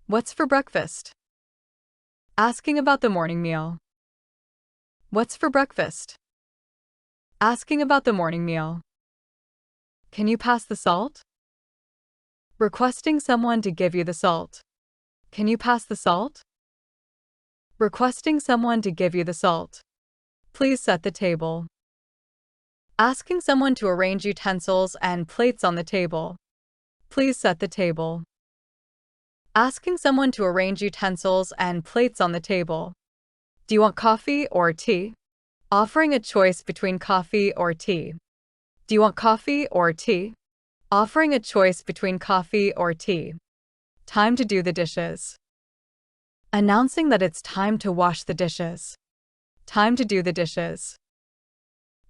What's for breakfast? Asking about the morning meal. What's for breakfast? Asking about the morning meal. Can you pass the salt? Requesting someone to give you the salt. Can you pass the salt? Requesting someone to give you the salt. Please set the table. Asking someone to arrange utensils and plates on the table. Please set the table. Asking someone to arrange utensils and plates on the table. Do you want coffee or tea? Offering a choice between coffee or tea. Do you want coffee or tea? Offering a choice between coffee or tea. Time to do the dishes. Announcing that it's time to wash the dishes. Time to do the dishes.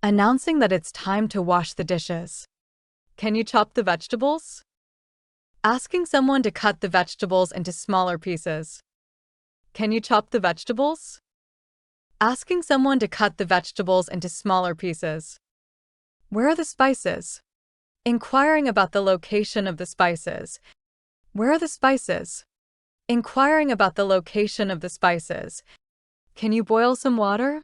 Announcing that it's time to wash the dishes. Can you chop the vegetables? Asking someone to cut the vegetables into smaller pieces. Can you chop the vegetables? Asking someone to cut the vegetables into smaller pieces. Where are the spices? Inquiring about the location of the spices. Where are the spices? Inquiring about the location of the spices. Can you boil some water?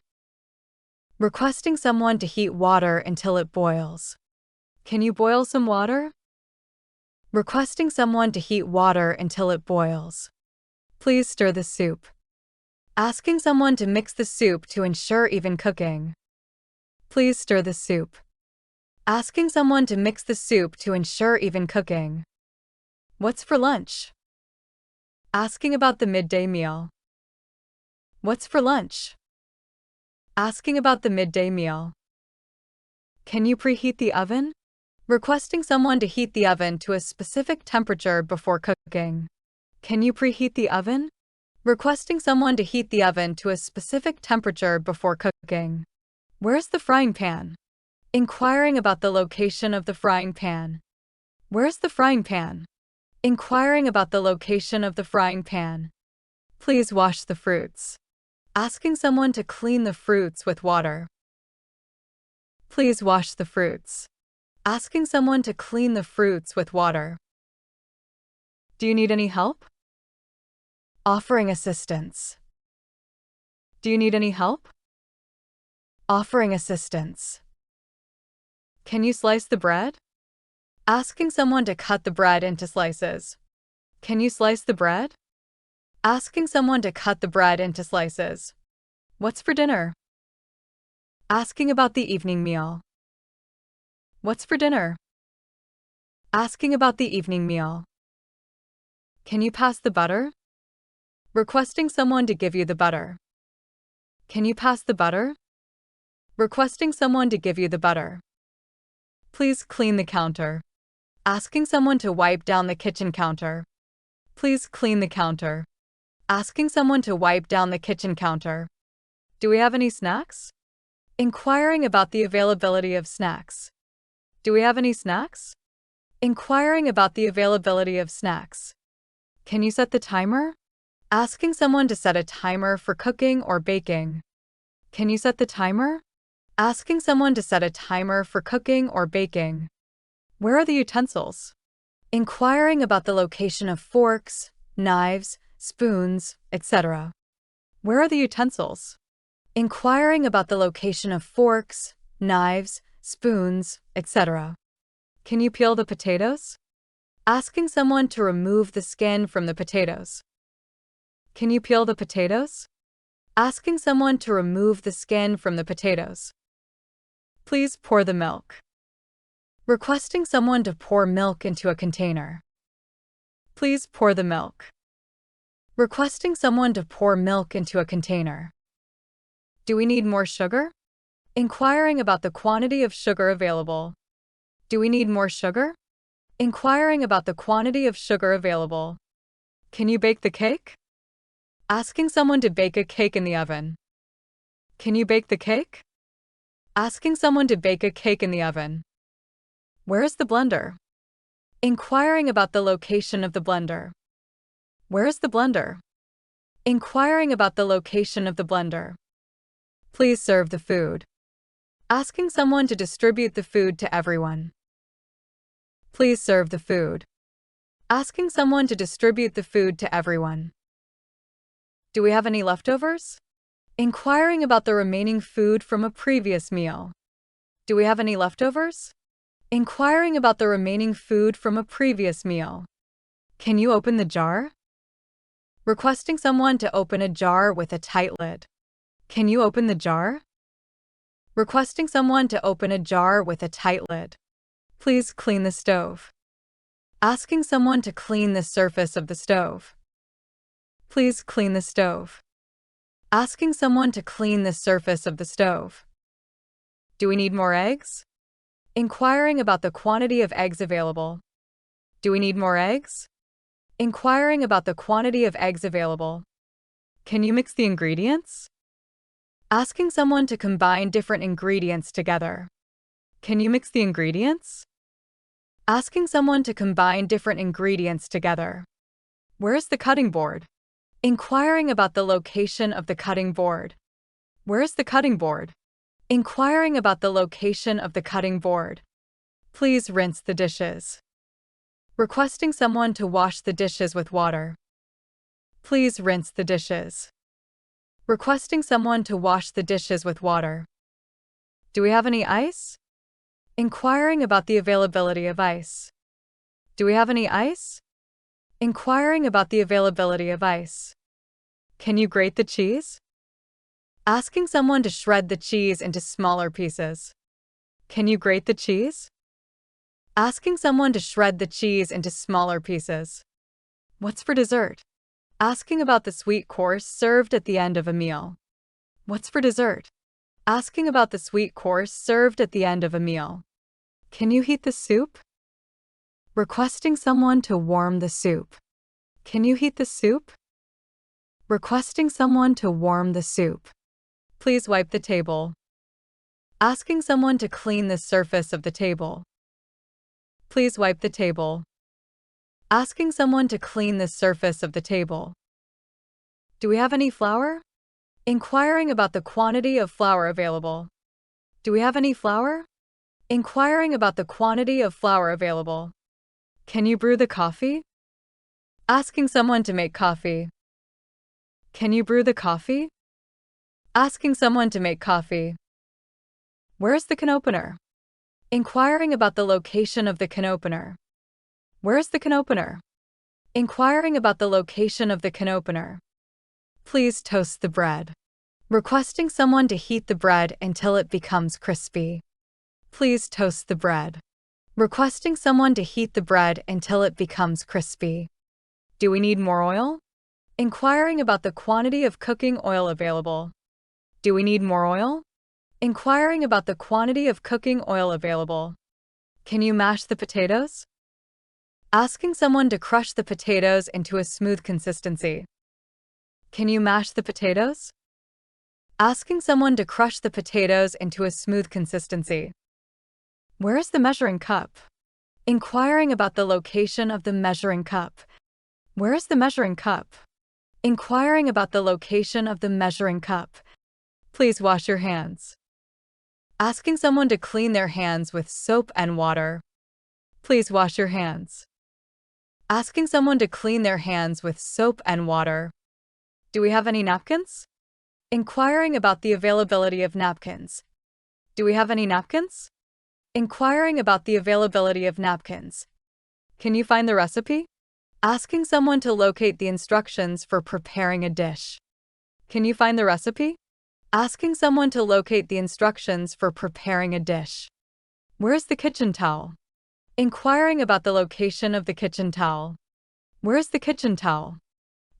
Requesting someone to heat water until it boils. Can you boil some water? Requesting someone to heat water until it boils. Please stir the soup. Asking someone to mix the soup to ensure even cooking. Please stir the soup. Asking someone to mix the soup to ensure even cooking. What's for lunch? Asking about the midday meal. What's for lunch? Asking about the midday meal. Can you preheat the oven? Requesting someone to heat the oven to a specific temperature before cooking. Can you preheat the oven? Requesting someone to heat the oven to a specific temperature before cooking. Where's the frying pan? Inquiring about the location of the frying pan. Where's the frying pan? Inquiring about the location of the frying pan. Please wash the fruits. Asking someone to clean the fruits with water. Please wash the fruits. Asking someone to clean the fruits with water. Do you need any help? Offering assistance. Do you need any help? Offering assistance. Can you slice the bread? Asking someone to cut the bread into slices. Can you slice the bread? Asking someone to cut the bread into slices. What's for dinner? Asking about the evening meal. What's for dinner? Asking about the evening meal. Can you pass the butter? Requesting someone to give you the butter. Can you pass the butter? Requesting someone to give you the butter. Please clean the counter. Asking someone to wipe down the kitchen counter. Please clean the counter. Asking someone to wipe down the kitchen counter. Do we have any snacks? Inquiring about the availability of snacks. Do we have any snacks? Inquiring about the availability of snacks. Can you set the timer? Asking someone to set a timer for cooking or baking. Can you set the timer? Asking someone to set a timer for cooking or baking. Where are the utensils? Inquiring about the location of forks, knives, spoons, etc. Where are the utensils? Inquiring about the location of forks, knives, spoons, etc. Can you peel the potatoes? Asking someone to remove the skin from the potatoes. Can you peel the potatoes? Asking someone to remove the skin from the potatoes. Please pour the milk. Requesting someone to pour milk into a container. Please pour the milk. Requesting someone to pour milk into a container. Do we need more sugar? Inquiring about the quantity of sugar available. Do we need more sugar? Inquiring about the quantity of sugar available. Can you bake the cake? Asking someone to bake a cake in the oven. Can you bake the cake? Asking someone to bake a cake in the oven. Where is the blender? Inquiring about the location of the blender. Where is the blender? Inquiring about the location of the blender. Please serve the food. Asking someone to distribute the food to everyone. Please serve the food. Asking someone to distribute the food to everyone. Do we have any leftovers? Inquiring about the remaining food from a previous meal. Do we have any leftovers? Inquiring about the remaining food from a previous meal. Can you open the jar? Requesting someone to open a jar with a tight lid. Can you open the jar? Requesting someone to open a jar with a tight lid. Please clean the stove. Asking someone to clean the surface of the stove. Please clean the stove. Asking someone to clean the surface of the stove. Do we need more eggs? Inquiring about the quantity of eggs available. Do we need more eggs? Inquiring about the quantity of eggs available. Can you mix the ingredients? Asking someone to combine different ingredients together. Can you mix the ingredients? Asking someone to combine different ingredients together. Where is the cutting board? Inquiring about the location of the cutting board. Where is the cutting board? Inquiring about the location of the cutting board. Please rinse the dishes. Requesting someone to wash the dishes with water. Please rinse the dishes. Requesting someone to wash the dishes with water. Do we have any ice? Inquiring about the availability of ice. Do we have any ice? Inquiring about the availability of ice. Can you grate the cheese? Asking someone to shred the cheese into smaller pieces. Can you grate the cheese? Asking someone to shred the cheese into smaller pieces. What's for dessert? Asking about the sweet course served at the end of a meal. What's for dessert? Asking about the sweet course served at the end of a meal. Can you heat the soup? Requesting someone to warm the soup. Can you heat the soup? Requesting someone to warm the soup. Please wipe the table. Asking someone to clean the surface of the table. Please wipe the table. Asking someone to clean the surface of the table. Do we have any flour? Inquiring about the quantity of flour available. Do we have any flour? Inquiring about the quantity of flour available. Can you brew the coffee? Asking someone to make coffee. Can you brew the coffee? Asking someone to make coffee. Where is the can opener? Inquiring about the location of the can opener. Where is the can opener? Inquiring about the location of the can opener. Please toast the bread. Requesting someone to heat the bread until it becomes crispy. Please toast the bread. Requesting someone to heat the bread until it becomes crispy. Do we need more oil? Inquiring about the quantity of cooking oil available. Do we need more oil? Inquiring about the quantity of cooking oil available. Can you mash the potatoes? Asking someone to crush the potatoes into a smooth consistency. Can you mash the potatoes? Asking someone to crush the potatoes into a smooth consistency. Where is the measuring cup? Inquiring about the location of the measuring cup. Where is the measuring cup? Inquiring about the location of the measuring cup. Please wash your hands. Asking someone to clean their hands with soap and water. Please wash your hands. Asking someone to clean their hands with soap and water. Do we have any napkins? Inquiring about the availability of napkins. Do we have any napkins? Inquiring about the availability of napkins. Can you find the recipe? Asking someone to locate the instructions for preparing a dish. Can you find the recipe? Asking someone to locate the instructions for preparing a dish. Where is the kitchen towel? Inquiring about the location of the kitchen towel. Where is the kitchen towel?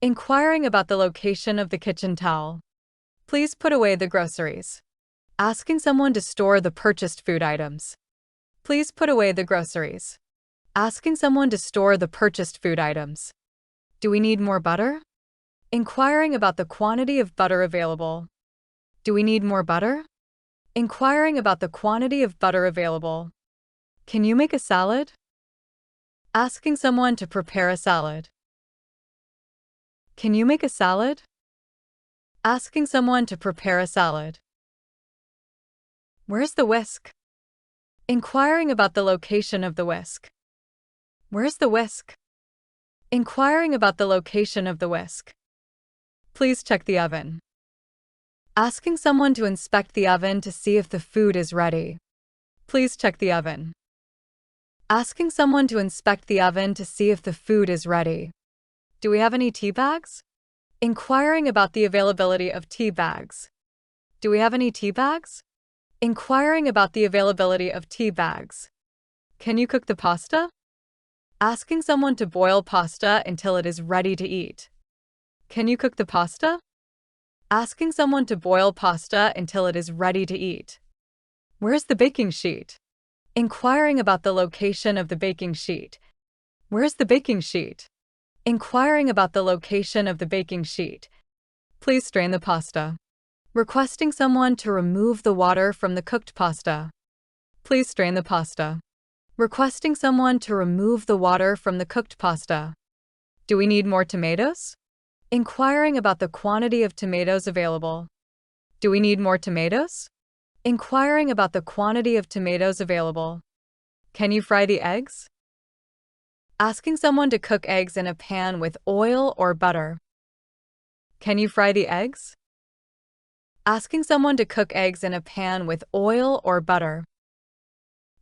Inquiring about the location of the kitchen towel. Please put away the groceries. Asking someone to store the purchased food items. Please put away the groceries. Asking someone to store the purchased food items. Do we need more butter? Inquiring about the quantity of butter available. Do we need more butter? Inquiring about the quantity of butter available. Can you make a salad? Asking someone to prepare a salad. Can you make a salad? Asking someone to prepare a salad. Where's the whisk? Inquiring about the location of the whisk. Where's the whisk? Inquiring about the location of the whisk. Please check the oven. Asking someone to inspect the oven to see if the food is ready. Please check the oven. Asking someone to inspect the oven to see if the food is ready. Do we have any tea bags? Inquiring about the availability of tea bags. Do we have any tea bags? Inquiring about the availability of tea bags. Can you cook the pasta? Asking someone to boil pasta until it is ready to eat. Can you cook the pasta? Asking someone to boil pasta until it is ready to eat. Where's the baking sheet? Inquiring about the location of the baking sheet. Where's the baking sheet? Inquiring about the location of the baking sheet. Please strain the pasta. Requesting someone to remove the water from the cooked pasta. Please strain the pasta. Requesting someone to remove the water from the cooked pasta. Do we need more tomatoes? Inquiring about the quantity of tomatoes available. Do we need more tomatoes? Inquiring about the quantity of tomatoes available. Can you fry the eggs? Asking someone to cook eggs in a pan with oil or butter. Can you fry the eggs? Asking someone to cook eggs in a pan with oil or butter.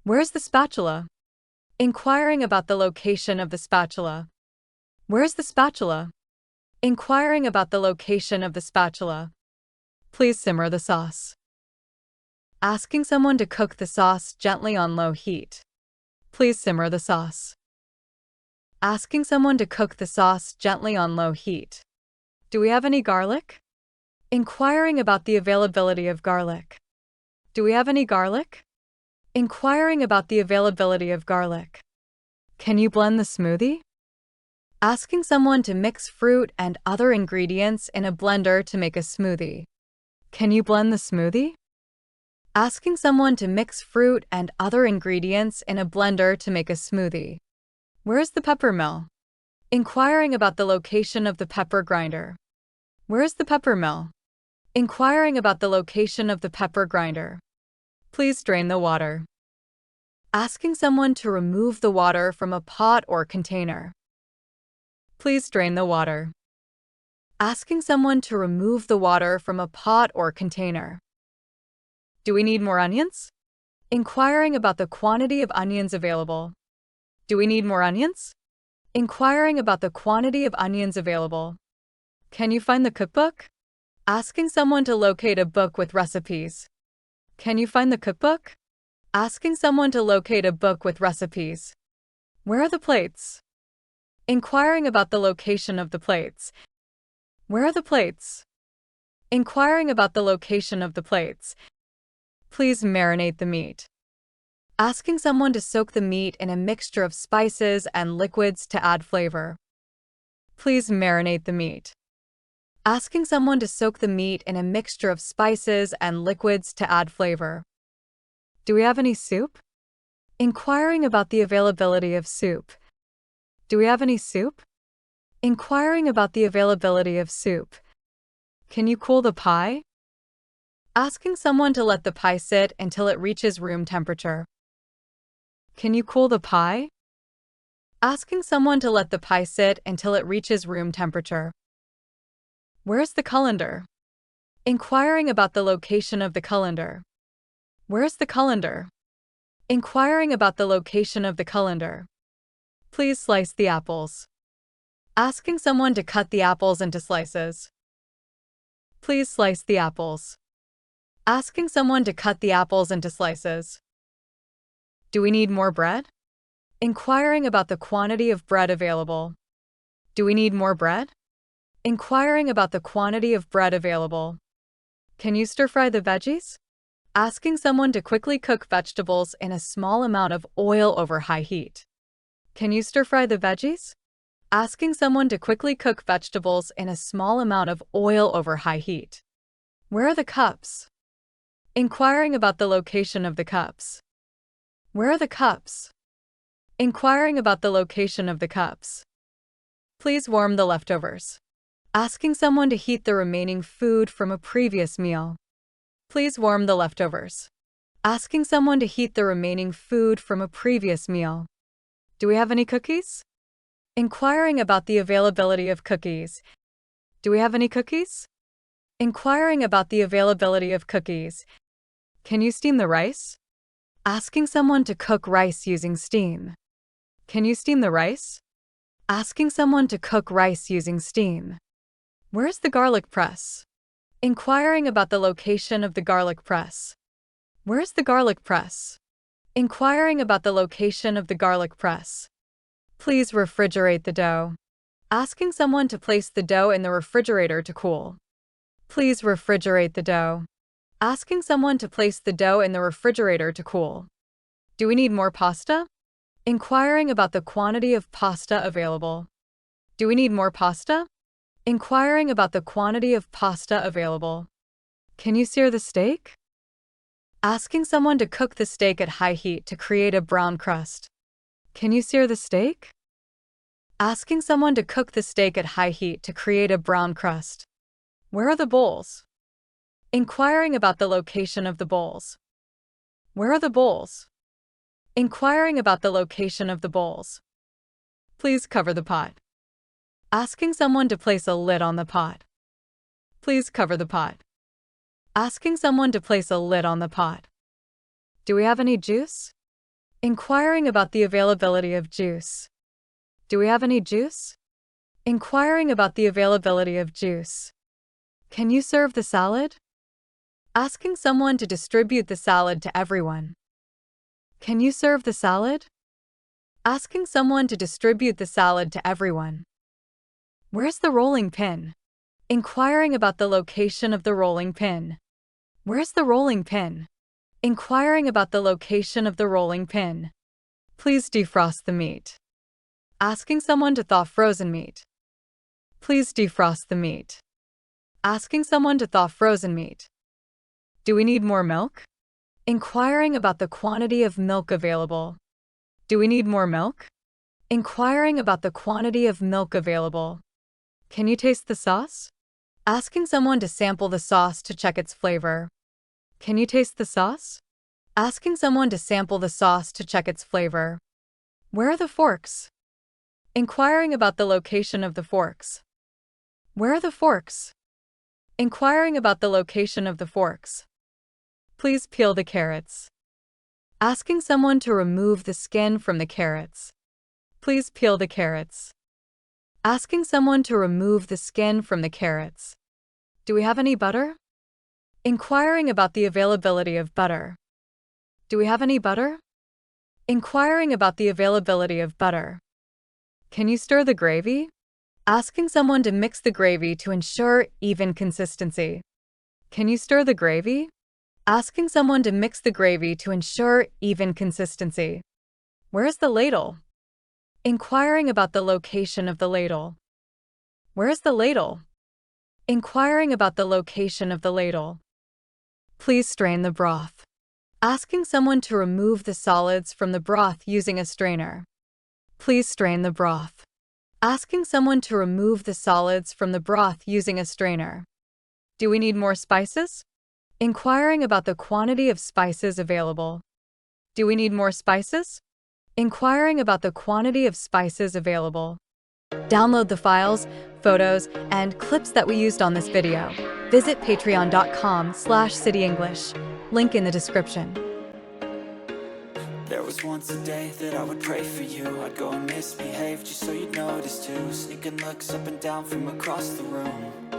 Where's the spatula? Inquiring about the location of the spatula. Where's the spatula? Inquiring about the location of the spatula. Please simmer the sauce. Asking someone to cook the sauce gently on low heat. Please simmer the sauce. Asking someone to cook the sauce gently on low heat. Do we have any garlic? Inquiring about the availability of garlic. Do we have any garlic? Inquiring about the availability of garlic. Can you blend the smoothie? Asking someone to mix fruit and other ingredients in a blender to make a smoothie. Can you blend the smoothie? Asking someone to mix fruit and other ingredients in a blender to make a smoothie. Where's the pepper mill? Inquiring about the location of the pepper grinder. Where's the pepper mill? Inquiring about the location of the pepper grinder. Please drain the water. Asking someone to remove the water from a pot or container. Please drain the water. Asking someone to remove the water from a pot or container. Do we need more onions? Inquiring about the quantity of onions available. Do we need more onions? Inquiring about the quantity of onions available. Can you find the cookbook? Asking someone to locate a book with recipes. Can you find the cookbook? Asking someone to locate a book with recipes. Where are the plates? Inquiring about the location of the plates. Where are the plates? Inquiring about the location of the plates. Please marinate the meat. Asking someone to soak the meat in a mixture of spices and liquids to add flavor. Please marinate the meat. Asking someone to soak the meat in a mixture of spices and liquids to add flavor. Do we have any soup? Inquiring about the availability of soup. Do we have any soup? Inquiring about the availability of soup. Can you cool the pie? Asking someone to let the pie sit until it reaches room temperature. Can you cool the pie? Asking someone to let the pie sit until it reaches room temperature. Where's the colander? Inquiring about the location of the colander. Where's the colander? Inquiring about the location of the colander. Please slice the apples. Asking someone to cut the apples into slices. Please slice the apples. Asking someone to cut the apples into slices. Do we need more bread? Inquiring about the quantity of bread available. Do we need more bread? Inquiring about the quantity of bread available. Can you stir-fry the veggies? Asking someone to quickly cook vegetables in a small amount of oil over high heat. Can you stir-fry the veggies? Asking someone to quickly cook vegetables in a small amount of oil over high heat. Where are the cups? Inquiring about the location of the cups. Where are the cups? Inquiring about the location of the cups. Please warm the leftovers. Asking someone to heat the remaining food from a previous meal. Please warm the leftovers. Asking someone to heat the remaining food from a previous meal. Do we have any cookies? Inquiring about the availability of cookies. Do we have any cookies? Inquiring about the availability of cookies. Can you steam the rice? Asking someone to cook rice using steam. Can you steam the rice? Asking someone to cook rice using steam. Where's the garlic press? Inquiring about the location of the garlic press. Where's the garlic press? Inquiring about the location of the garlic press. Please refrigerate the dough. Asking someone to place the dough in the refrigerator to cool. Please refrigerate the dough. Asking someone to place the dough in the refrigerator to cool. Do we need more pasta? Inquiring about the quantity of pasta available. Do we need more pasta? Inquiring about the quantity of pasta available. Can you sear the steak? Asking someone to cook the steak at high heat to create a brown crust. Can you sear the steak? Asking someone to cook the steak at high heat to create a brown crust. Where are the bowls? Inquiring about the location of the bowls. Where are the bowls? Inquiring about the location of the bowls. Please cover the pot. Asking someone to place a lid on the pot. Please cover the pot. Asking someone to place a lid on the pot. Do we have any juice? Inquiring about the availability of juice. Do we have any juice? Inquiring about the availability of juice. Can you serve the salad? Asking someone to distribute the salad to everyone. Can you serve the salad? Asking someone to distribute the salad to everyone. Where's the rolling pin? Inquiring about the location of the rolling pin. Where's the rolling pin? Inquiring about the location of the rolling pin. Please defrost the meat. Asking someone to thaw frozen meat. Please defrost the meat. Asking someone to thaw frozen meat. Do we need more milk? Inquiring about the quantity of milk available. Do we need more milk? Inquiring about the quantity of milk available. Can you taste the sauce? Asking someone to sample the sauce to check its flavor. Can you taste the sauce? Asking someone to sample the sauce to check its flavor. Where are the forks? Inquiring about the location of the forks. Where are the forks? Inquiring about the location of the forks. Please peel the carrots. Asking someone to remove the skin from the carrots. Please peel the carrots. Asking someone to remove the skin from the carrots. Do we have any butter? Inquiring about the availability of butter. Do we have any butter? Inquiring about the availability of butter. Can you stir the gravy? Asking someone to mix the gravy to ensure even consistency. Can you stir the gravy? Asking someone to mix the gravy to ensure even consistency. Where's the ladle? Inquiring about the location of the ladle. Where's the ladle? Inquiring about the location of the ladle. Please strain the broth. Asking someone to remove the solids from the broth using a strainer. Please strain the broth. Asking someone to remove the solids from the broth using a strainer. Do we need more spices? Inquiring about the quantity of spices available. Do we need more spices? Inquiring about the quantity of spices available. Download the files, photos, and clips that we used on this video. Visit patreon.com/cityenglish. Link in the description. There was once a day that I would pray for you. I'd go and misbehave just so you'd notice too. Sneaking looks up and down from across the room.